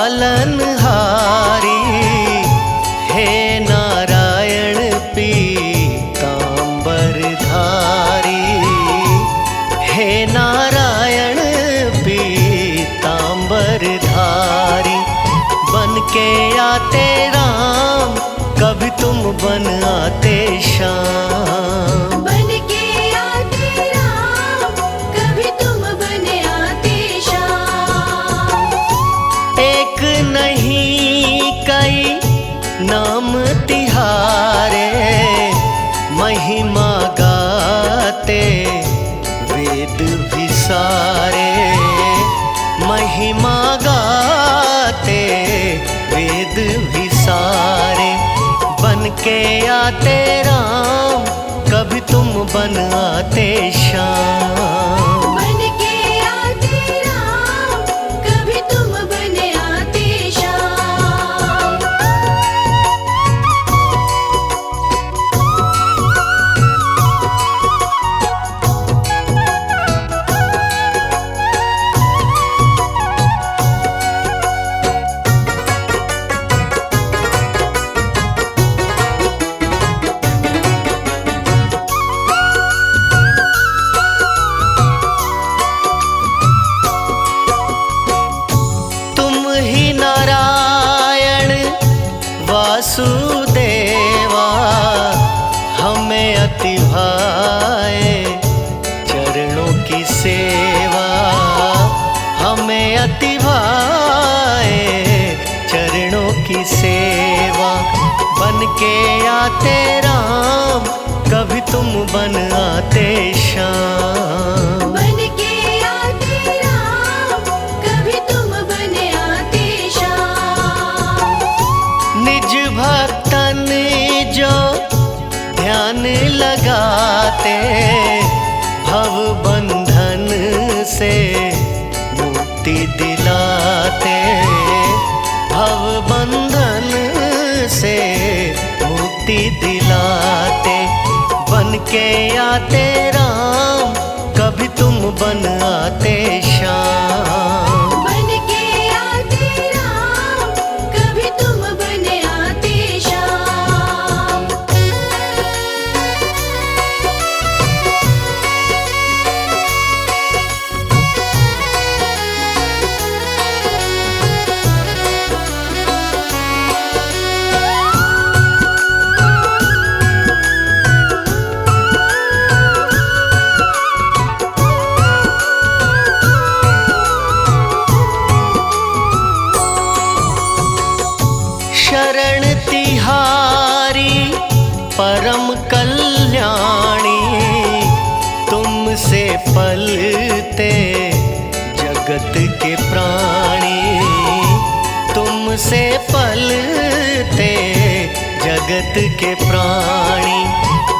पालनहारी, हे नारायण पीतांबरधारी, हे नारायण पीतांबरधारी। बन के आते राम, कभी तुम बन आते श्याम। बन के आते राम, कभी तुम बन आते श्याम। एक नहीं कई नाम तिहारे, महिमा गाते वेद भी सारे, महिमा गाते वेद भी सारे। बन के आते राम, कभी तुम बन आते श्याम। बन के आते राम, कभी तुम बन आते श्याम। वासुदेवा, हमें अति भाए चरणों की सेवा, हमें अति भाए चरणों की सेवा। बन के आते राम, कभी तुम बन आते श्याम। बन के आते राम, कभी तुम बन आते श्याम। निज भक्तन जो ध्यान लगाते, भव बंधन से मुक्ति दिलाते, भव बंधन से मुक्ति दिलाते। बन के आते राम, कभी तुम बन आते श्याम। बन के आते राम, कभी तुम बन आते श्याम। शरण तिहारी परम कल्याणी, तुमसे पलते जगत के प्राणी, तुमसे पलते जगत के प्राणी।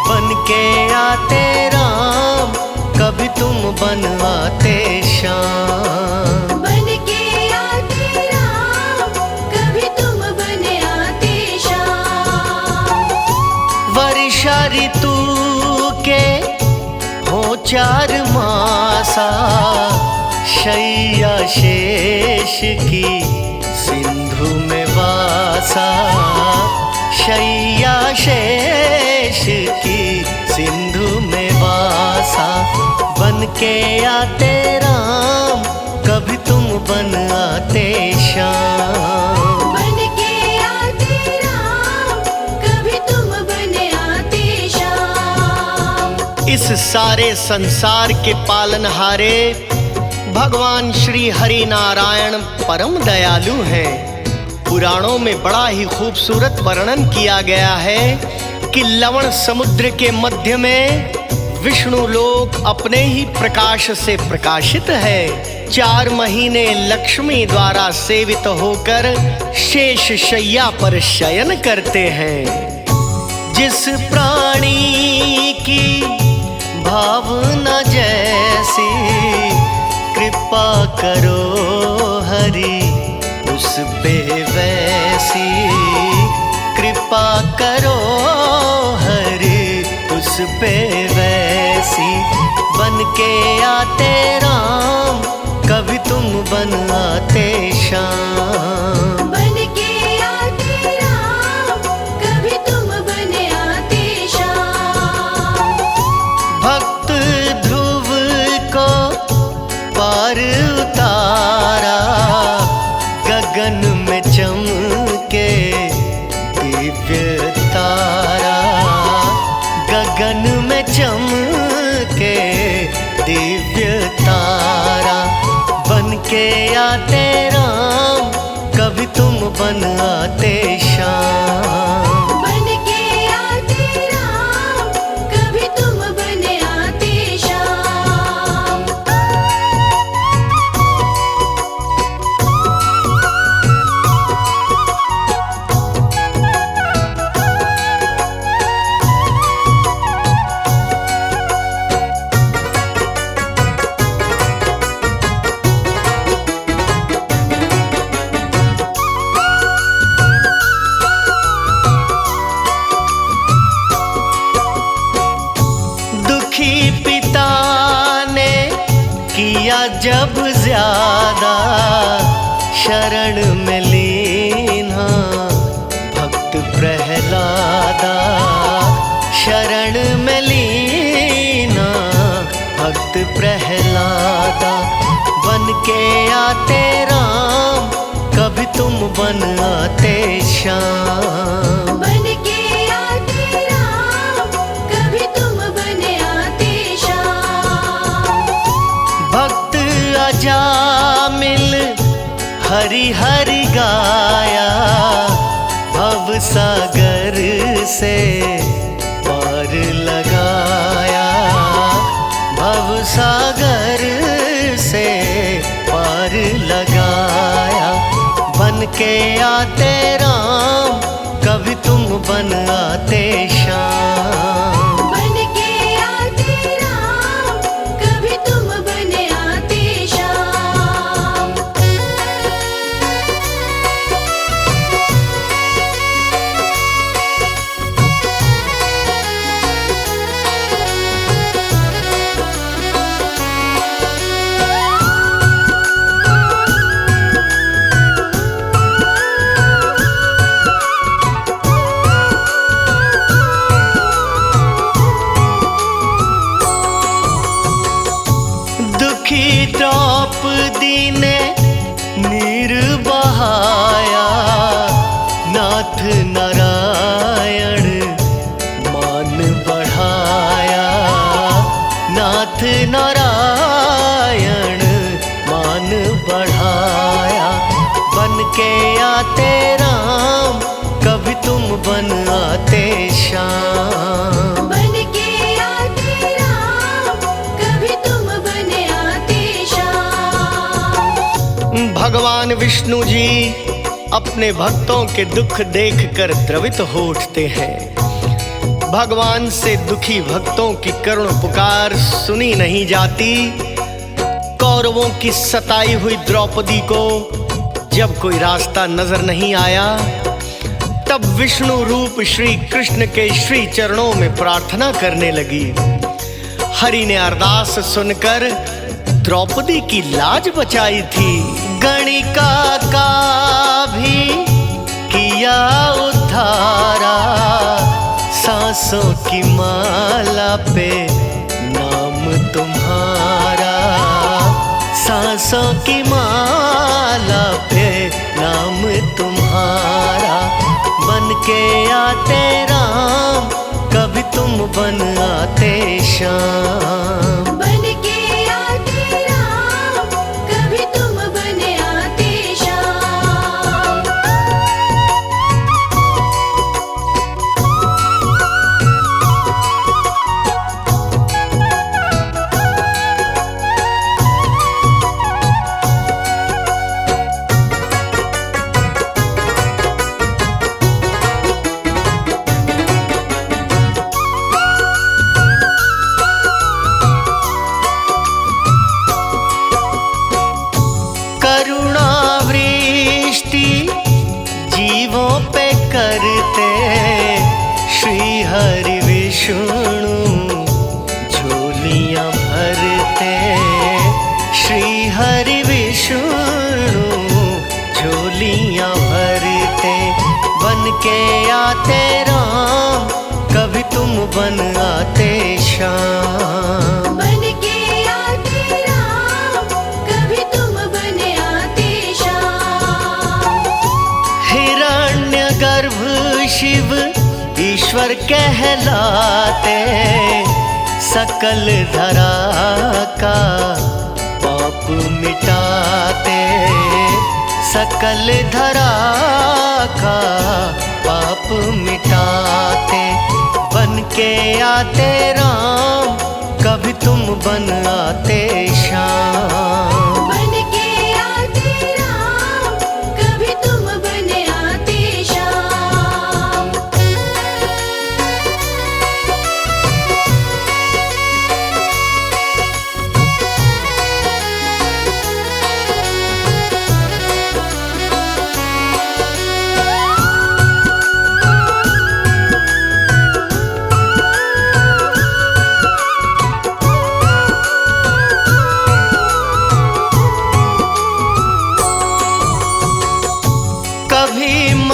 बन के आते राम, कभी तुम बन आते श्याम। बन के आते राम, कभी तुम बन आते श्याम। वर्षा ऋतु के हो 4 मासा, शैया शेष की सिंधु में वासा, शैया शेष की सिंधु में वासा। बन के आते राम, कभी तुम बन आते श्याम। बन के आते राम, कभी तुम बन आते श्याम। इस सारे संसार के पालनहारे भगवान श्री हरि नारायण परम दयालु हैं। पुराणों में बड़ा ही खूबसूरत वर्णन किया गया है कि लवण समुद्र के मध्य में विष्णु लोक अपने ही प्रकाश से प्रकाशित है। 4 महीने लक्ष्मी द्वारा सेवित होकर शेष शैया पर शयन करते हैं। जिस प्राणी की भावना जैसी, कृपा करो हरि उस पे वैसी, कृपा करो हरि उस पे वैसी। बन के आते राम, कभी तुम बन आते श्याम। शरण में लीना भक्त प्रहलादा, शरण में लीना भक्त प्रहलादा। बन के आते राम, कभी तुम बन आते श्याम। बन के आते राम, कभी तुम बन आते श्याम। भक्त अजामिल हरि हरि गाया, भव सागर से पार लगाया, भव सागर से पार लगाया। बन के आते राम, कभी तुम बन आते श्याम। बन के आते राम, कभी तुम बन आते श्याम। दुखी द्रौपदी ने नीर बहाया, नाथ नारायण मान बढ़ाया, नाथ नारायण मान बढ़ाया। बन के आते राम, कभी तुम बन आते श्याम। बन के आते राम, कभी तुम बन आते श्याम। भगवान विष्णु जी अपने भक्तों के दुख देखकर द्रवित हो उठते हैं। भगवान से दुखी भक्तों की करुण पुकार सुनी नहीं जाती। कौरवों की सताई हुई द्रौपदी को जब कोई रास्ता नजर नहीं आया, तब विष्णु रूप श्री कृष्ण के श्री चरणों में प्रार्थना करने लगी। हरि ने अरदास सुनकर द्रौपदी की लाज बचाई थी। गणिका का भी किया उद्धारा, सांसों की माला पे नाम तुम्हारा, सांसों की माला पे नाम तुम्हारा। बन के आते राम, कभी तुम बन आते श्याम। बन के आते राम, कभी तुम बन आते श्याम। करुणा वृष्टि जीवों पे करते, श्री हरि विष्णु झोलियां भरते, श्री हरि विष्णु झोलियां भरते। बन के आते राम, कभी तुम बन आते श्याम। बन के आते राम, कभी तुम बन आते श्याम। हिरण्यगर्भ शिव ईश्वर कहलाते, सकल धरा का पाप मिटाते, सकल धरा का पाप मिटाते। बन के आते राम, कभी तुम बन आते श्याम। बन के आते राम, कभी तुम बन आते श्याम।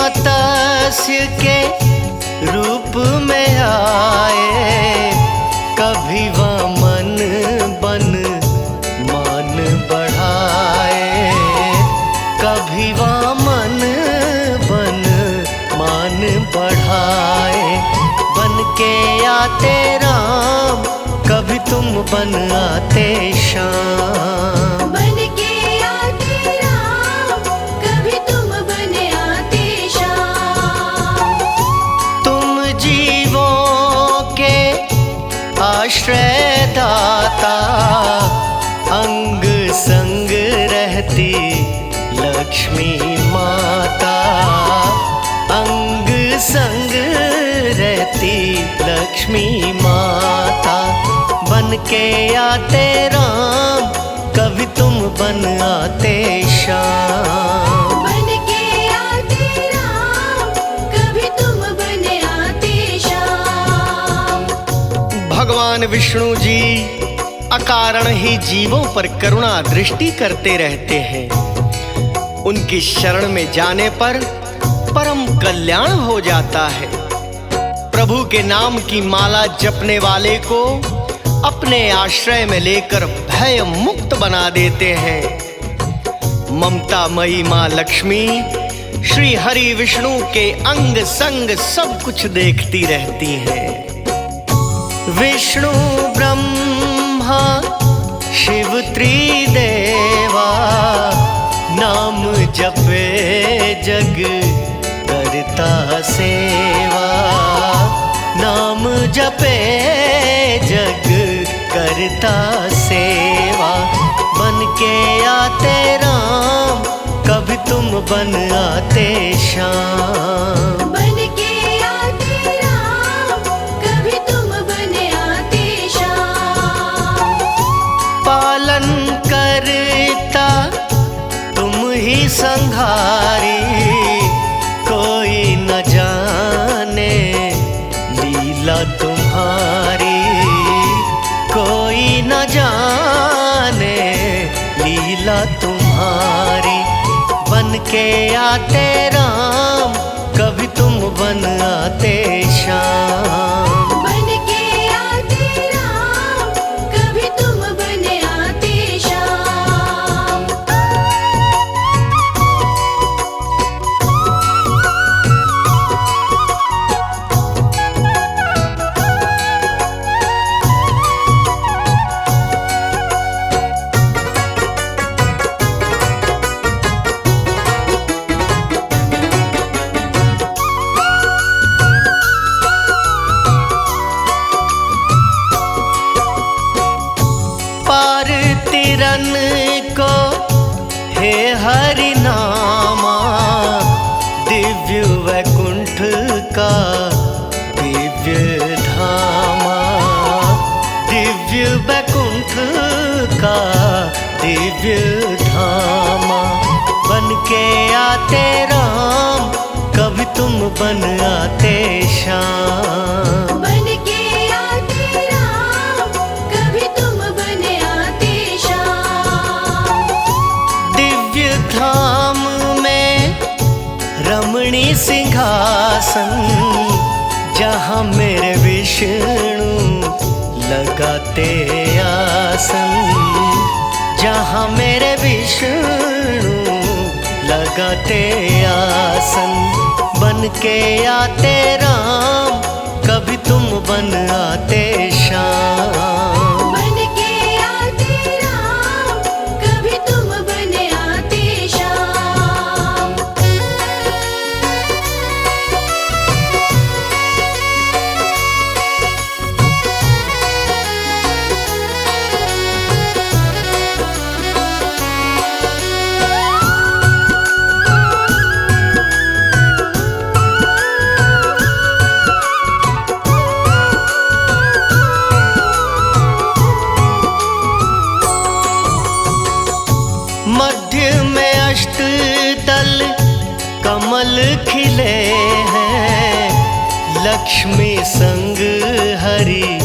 मत्स्य के रूप में आए, कभी वामन बन मान बढ़ाए, कभी वामन बन मान बढ़ाए। बन के आते राम, कभी तुम बन आते श्याम। बन के आते राम, कभी तुम बन आते श्याम। तुम जीवों के आश्रय दाता, अंग संग रहती लक्ष्मी माता, अंग संग रहती लक्ष्मी माता। बन के आते राम, कभी तुम बन आते श्याम। बन के आते राम, कभी तुम बन आते श्याम। भगवान विष्णु जी अकारण ही जीवों पर करुणा दृष्टि करते रहते हैं। उनकी शरण में जाने पर परम कल्याण हो जाता है। प्रभु के नाम की माला जपने वाले को अपने आश्रय में लेकर भय मुक्त बना देते हैं। ममतामयी माँ लक्ष्मी श्री हरि विष्णु के अंग संग सब कुछ देखती रहती हैं। विष्णु ब्रह्मा शिव त्रिदेवा, नाम जपे जग करता सेवा, नाम जपे जग करता सेवा। बन के आते राम, कभी तुम बन आते श्याम। बन के आते राम, कभी तुम बन आते श्याम। पालन करता तुम ही संहारी, कोई न जाने लीला तुम्हारी, कोई न जाने लीला तुम्हारी। बन के आते राम, कभी तुम बन आते श्याम। बन के आते राम, कभी तुम बन आते श्याम। पार तिरन को हे हरि नामा, दिव्य वैकुंठ का दिव्य धामा, दिव्य वैकुंठ का दिव्य धामा। बन के आते राम, कभी तुम बन आते श्याम। बन के आते राम, कभी तुम बन आते श्याम। दिव्य धाम में रमणी सिंहासन, जहाँ मेरे विष्णु लगाते आसन, जहाँ मेरे विष्णु लगाते आसन। बन के आते राम, कभी तुम बन आते श्याम। बन के आते राम, कभी तुम बन आते श्याम। मध्य में अष्टदल कमल खिले हैं, लक्ष्मी संग हरि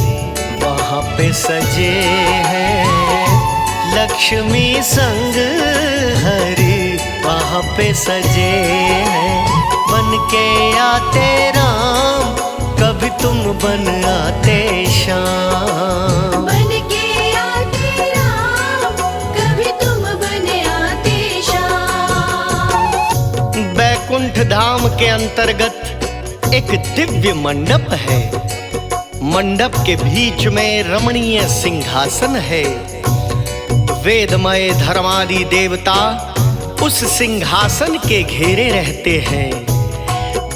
वहाँ पे सजे हैं, लक्ष्मी संग हरि वहाँ पे सजे हैं। बन के आते राम, कभी तुम बन आते श्याम। बन के आते राम, कभी तुम बन आते श्याम। बैकुंठ धाम के अंतर्गत एक दिव्य मंडप है। मंडप के बीच में रमणीय सिंहासन है। वेदमय धर्मादि देवता उस सिंहासन के घेरे रहते हैं।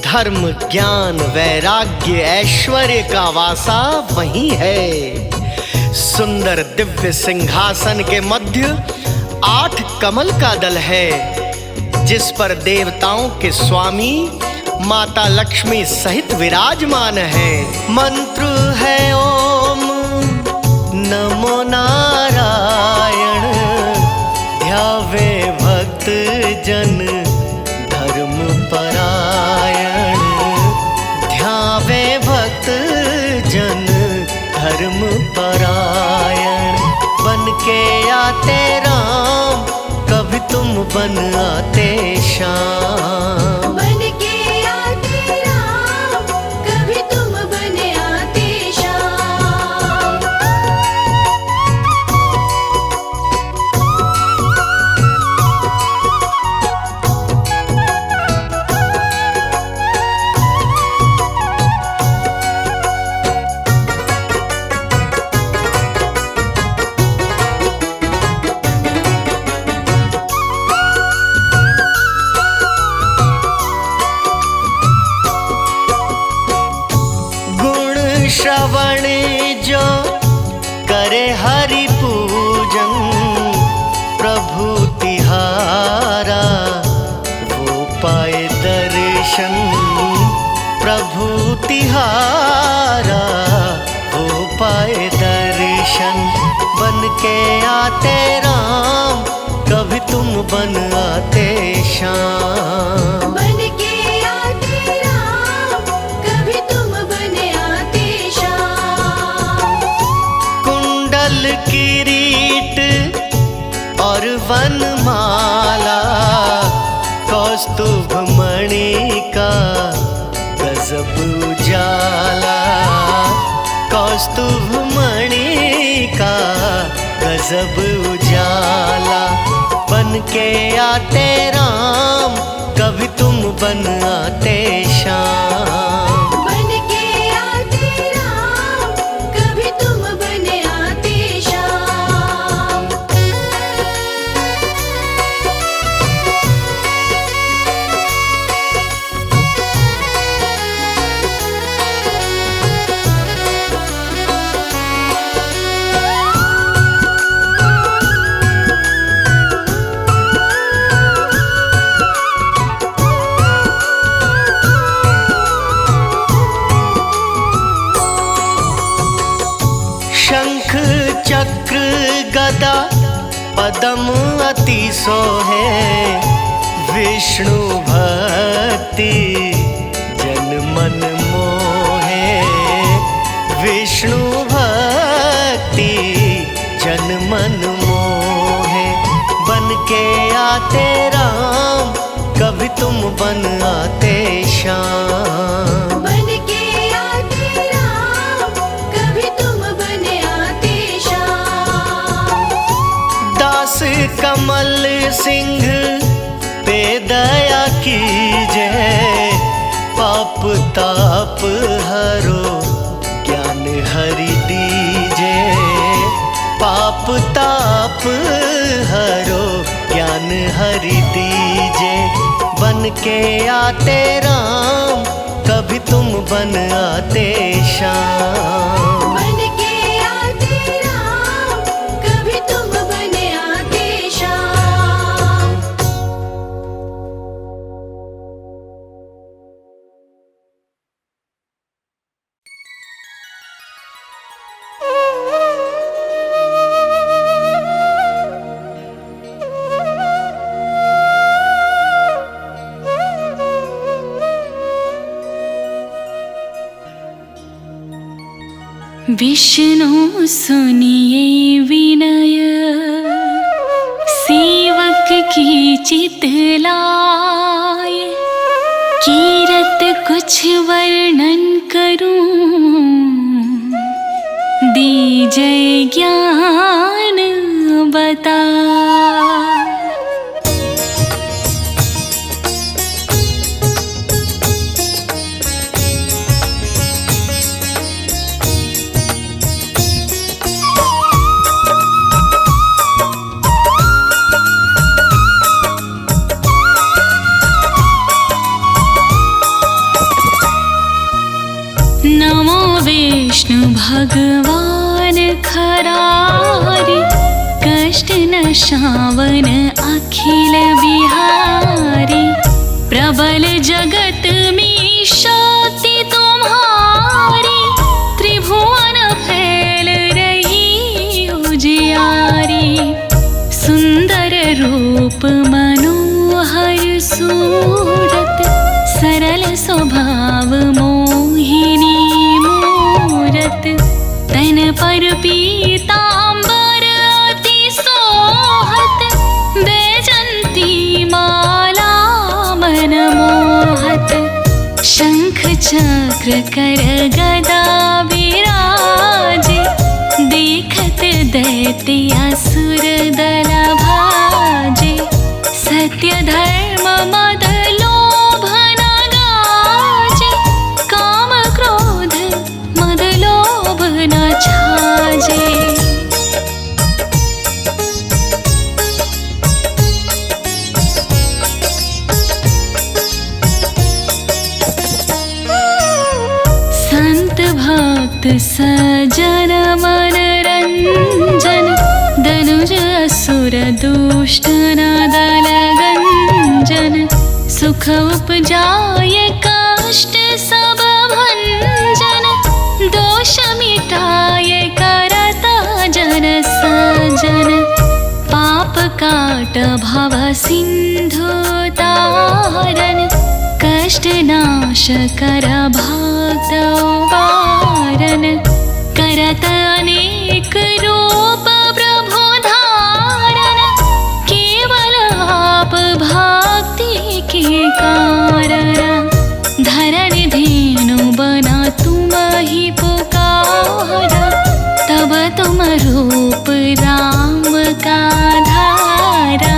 धर्म, ज्ञान, वैराग्य, ऐश्वर्य का वासा वही है। सुंदर दिव्य सिंहासन के मध्य 8 कमल का दल है, जिस पर देवताओं के स्वामी माता लक्ष्मी सहित विराजमान है। मंत्र है ओम नमो नारायण, ध्यावे भक्त जन धर्म परायण। ध्यावे भक्त जन धर्म परायण। बन के आते राम, कभी तुम बन आते श्याम। बन के आते राम, कभी तुम बन आते श्याम। श्रवण जो करे हरि पूजन, प्रभु तिहारा वो पाए दर्शन। प्रभु तिहारा वो पाए दर्शन। बन के आते राम, कभी तुम बन आते श्याम। बन के आते राम, कभी तुम बन आते श्याम। कुंडल किरीट और वनमाला, कौस्तुभ मणि का गजब उजाला। कौस्तुभ मणि का गजब उजाला। बन के आते राम, कभी तुम बन आते श्याम। बन के आते राम, कभी तुम बन आते श्याम। शंख चक्र गदा पदम अति सोहे, विष्णु भक्ति जन मन मोहे। विष्णु भक्ति जन मन मोहे। बन के आते राम, कभी तुम बन आते श्याम। बन के आते राम, कभी तुम बन आते श्याम। दास कमल सिंह पे दया कीजय, पाप ताप हरो ज्ञान हरि दीजे। पाप ताप हरो ज्ञान हरि दीजे। बन के आते राम, कभी तुम बन आते श्याम। बन के आते राम, कभी तुम बन आते श्याम। विष्णु सुनिए विनय, सेवक की चित लाए। कीरत कुछ वर्णन करूं, दीजय ज्ञान बता। नमो विष्णु भगवान खरारे, कष्ट नशावन अखिल बिहारी। प्रबल जगत में शक्ति तुम्हारी, त्रिभुवन फैल रही उजियारी। सुंदर रूप मनोहर सूरत, सरल स्वभाव मोहिनी मूरत। तन पर पीतांबर अति सोहत, बैजंती माला मन मोहत। शंख चक्र कर गदा विराजे, देखत दैत्य असुर दल भाजे। सत्य धर्म मद लोभ न गाजे, काम क्रोध मद लोभ न छाजे। संत भक्त सजन मन रंजन, धनुज असुर दुष्ट न दल गंजन। सुख उपजाय कष्ट सब भंजन, दोष मिटाय करता जन सजन। पाप काट भव सिंधु तारन, कष्ट नाश कर भक्त वारन। करत अनेक रूप प्रभु धारन, केवल आप भक्ति के कारण। धरन धेनु बना तुम ही पुकारा, तब तुम रूप राम का धारा।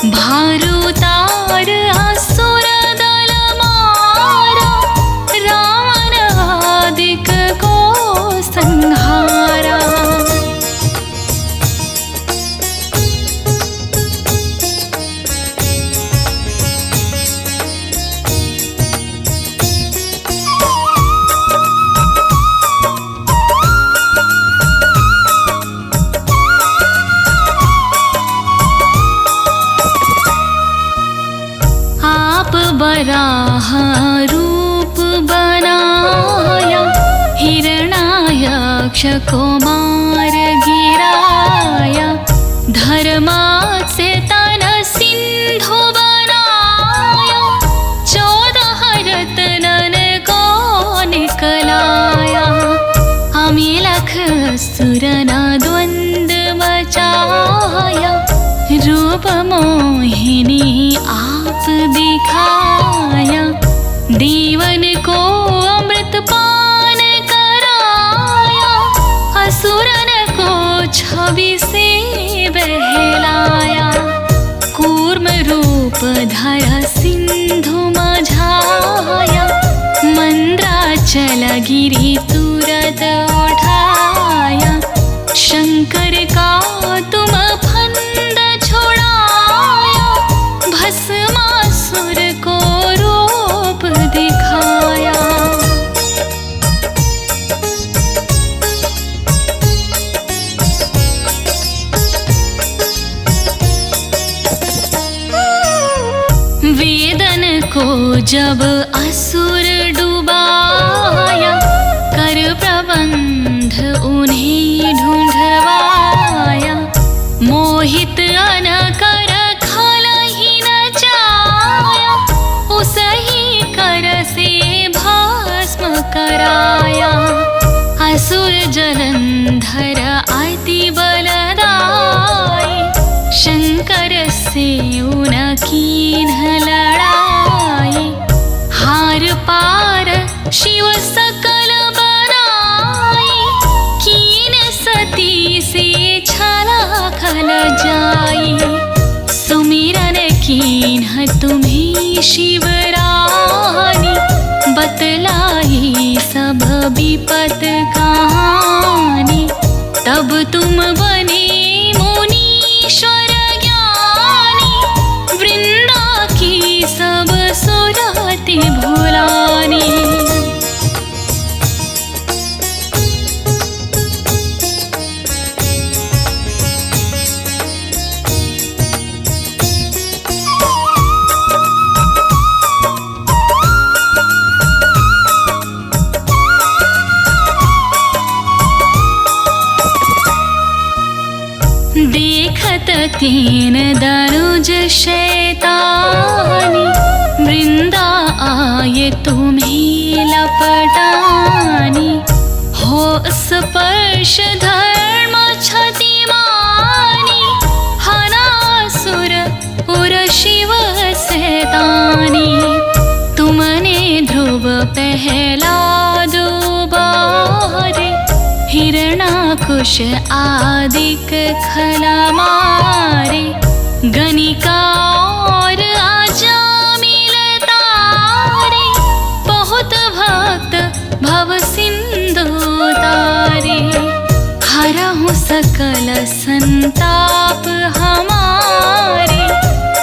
भारू तार असुर दल मारा, रावण आदिक को संहारा। आप वराह रूप बनाया, हिरणायक्ष को मार गिराया। धर्मा से तन सिंधु बनाया, 14 रत्नन को निकलाया। अमिलख सुरना द्वंद मचाया, रूप मोहिनी आप दिखाया। देवन को अमृत पान कराया, असुरन को छवि से बहलाया। कूर्म रूप धरा सिंधु मझाया, मंद्राचल गिरि तुरत उठाया। शंकर का तुम फंद छोड़ाया, भस्मासुर को रूप दिखाया। वेदन को जब असुर डुबाया, कर प्रबंध उन्हें ढूंढवाया। मोहित अन कर खल ही न जाया, उसही कर से भस्म कराया। असुर जलंधर अति बलदाई, शंकर से उनकी लड़ाई। शिव सकल बराई, कीन सती से छला खल जाई। सुमिरन कीन्ह तुम्हें शिवरानी, बतलाई सब विपत कहानी। तब तुम बने मुनीश्वर ज्ञानी, वृंदा की सब सुरति भुलानी। देखत तीन दनुज शैतानी, वृंदा आये तुम्हें लपटानी। हो स्पर्श धर्म क्षतिमानी, हनासुर उर शिव सैतानी। तुमने ध्रुव पहला दुबारे, हिरणाकुश आदिक खला मारे। गणिका और अजामिल तारे, बहुत भक्त भव सिंधु तारे। हरहु सकल संताप हमारे,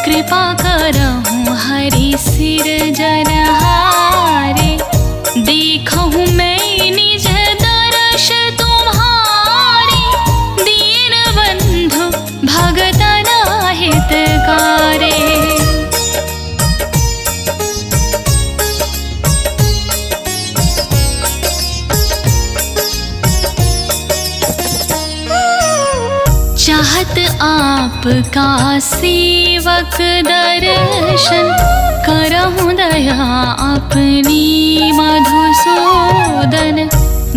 कृपा करहु हरि सिर जनहारे। देखहु मैं निज दर्श तुम्हारे, दीन बंधु भगतन हितकारे। चाहत आपका सेवक दर्शन, करहु दया अपनी मधुसूदन।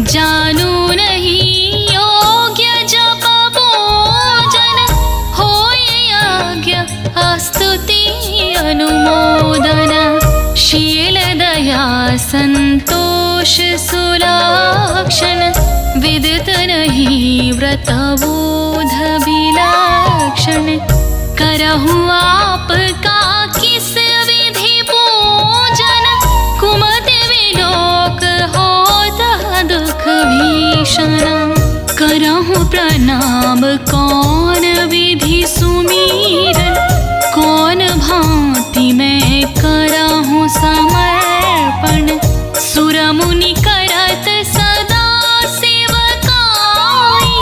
जानू नहीं योग्य जप पूजन, होय यज्ञ स्तुति अनुमोदन। शील दया संतोष सुलक्षण, विदित नहीं व्रत बोध विलक्षण। करहु आपका किस विधि पूजन, कुमति विलोक होता दुख भीषण। करहु प्रणाम कौन विधि सुमीरन, कौन भांति मैं करहु समर्पण। सुर मुनि करत सदा सेवकाई,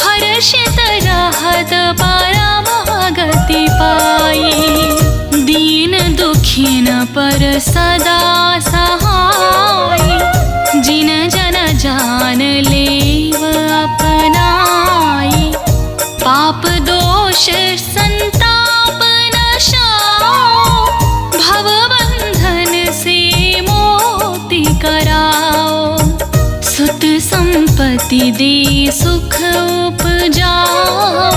हर्षित रहत परमागति पाई। दीन दुखिन पर सदा सहाय, जिन जन जान लेव अपनाई। पाप दोष संताप नशाओ, भव बंधन से मोक्ति कराओ। सुत संपत्ति दे सुख उपजाओ,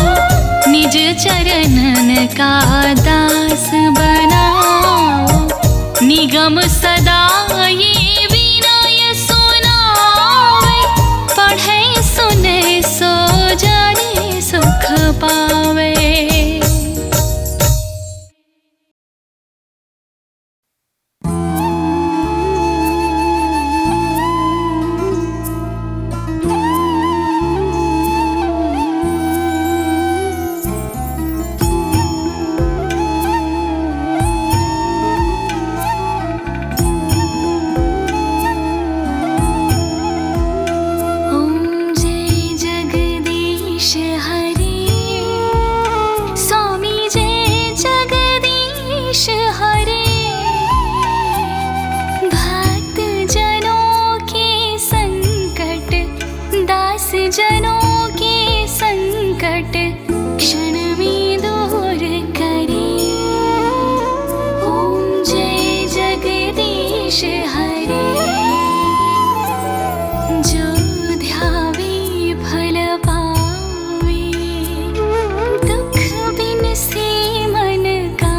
निज चरणन का दास बनाओ। निगम सदा ये विनय सुनावे, पढ़े सुने सो जाने सुख पावे। जनों के संकट क्षण में दूर करे। ओम जय जगदीश हरे। जो ध्यावे फल पावे, दुख बिन से मन का।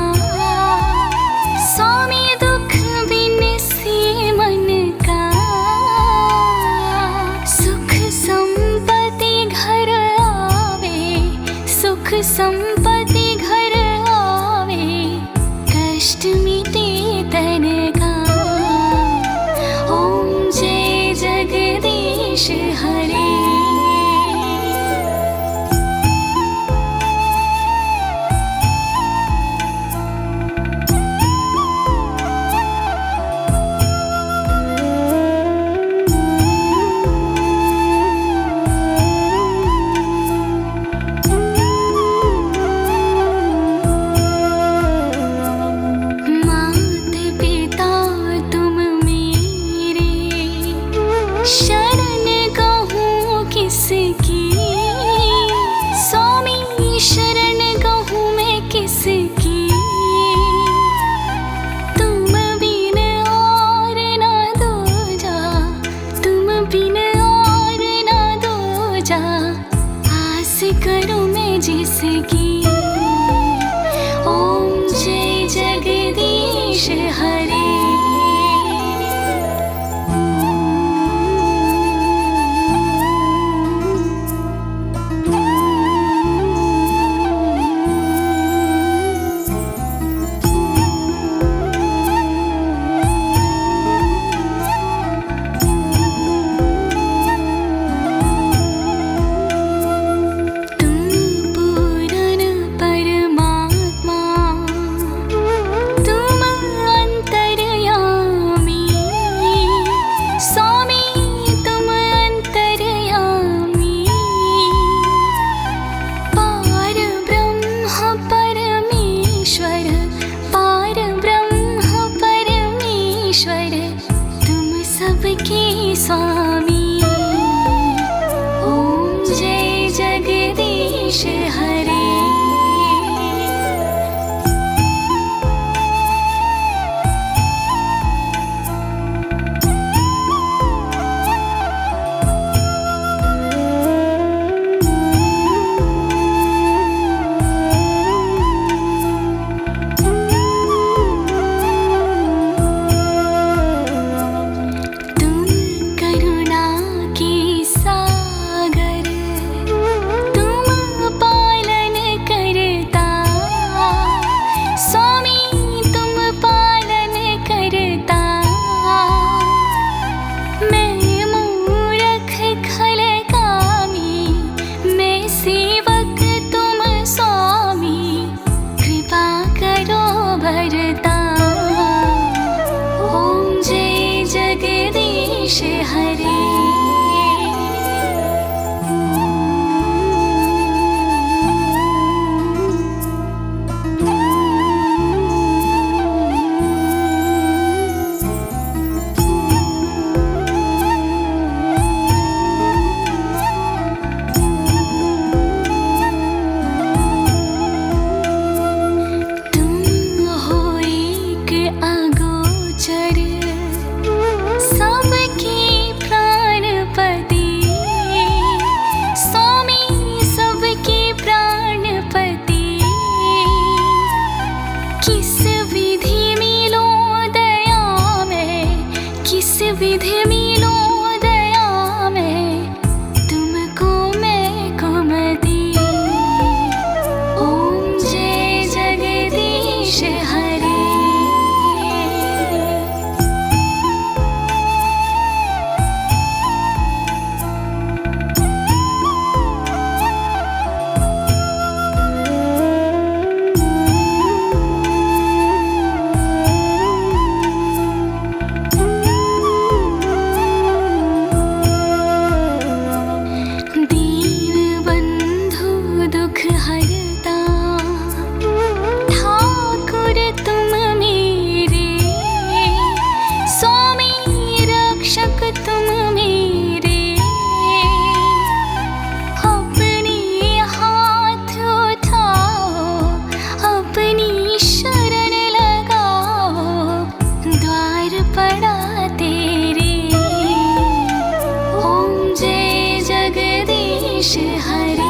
स्वामी दुख बिन से मन का। स्वामी। ओम जय जगदीश हरे। हरे। तुम हो एक अगोचर सबके प्राणपति। स्वामी सबके प्राणपति। किस विधि मिलो दया में, किस विधि मिलो दया में, तुमको मैं कुमति। ओम जय जगदीश हरे। हरता ठाकुर तुम मेरे। स्वामी रक्षक तुम मेरे। अपने हाथ उठाओ, अपनी शरण लगाओ, द्वार पड़ा तेरे। ओम जय जगदीश हरे।